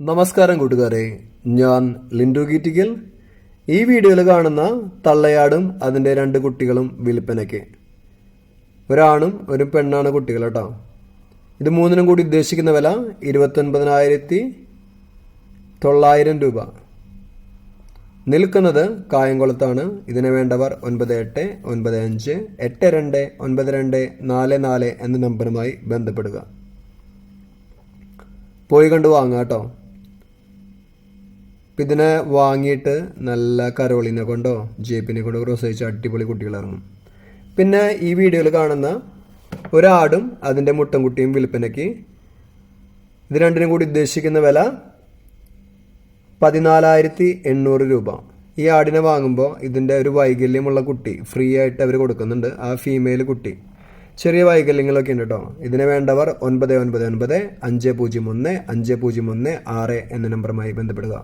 നമസ്കാരം കൂട്ടുകാരെ, ഞാൻ ലിൻഡു ഗീറ്റിക്കൽ. ഈ വീഡിയോയിൽ കാണുന്ന തള്ളയാടും അതിൻ്റെ 2 കുട്ടികളും വിൽപ്പനയ്ക്ക്. ഒരാണും ഒരു പെണ്ണാണ് കുട്ടികൾ കേട്ടോ. ഇത് മൂന്നിനും കൂടി ഉദ്ദേശിക്കുന്ന വില 29,900 രൂപ. നിൽക്കുന്നത് കായംകുളത്താണ്. ഇതിനെ വേണ്ടവർ 9895829244 എന്ന നമ്പറുമായി ബന്ധപ്പെടുക. പോയി കണ്ടു വാങ്ങാം കേട്ടോ. ഇതിനെ വാങ്ങിയിട്ട് നല്ല കരോളിനെ കൊണ്ടോ ജേപ്പിനെ കൊണ്ടോ ക്രോസ് അയച്ച് അടിപൊളി കുട്ടികൾ ഇറങ്ങും. പിന്നെ ഈ വീഡിയോയിൽ കാണുന്ന ഒരാടും അതിൻ്റെ മുട്ടൻകുട്ടിയും വിൽപ്പനയ്ക്ക്. ഇത് രണ്ടിനും കൂടി ഉദ്ദേശിക്കുന്ന വില 14,800 രൂപ. ഈ ആടിനെ വാങ്ങുമ്പോൾ ഇതിൻ്റെ ഒരു വൈകല്യമുള്ള കുട്ടി ഫ്രീ ആയിട്ട് അവർ കൊടുക്കുന്നുണ്ട്. ആ ഫീമെയിൽ കുട്ടി ചെറിയ വൈകല്യങ്ങളൊക്കെ ഉണ്ട് കേട്ടോ. ഇതിനെ വേണ്ടവർ 9995015016 എന്ന നമ്പറുമായി ബന്ധപ്പെടുക.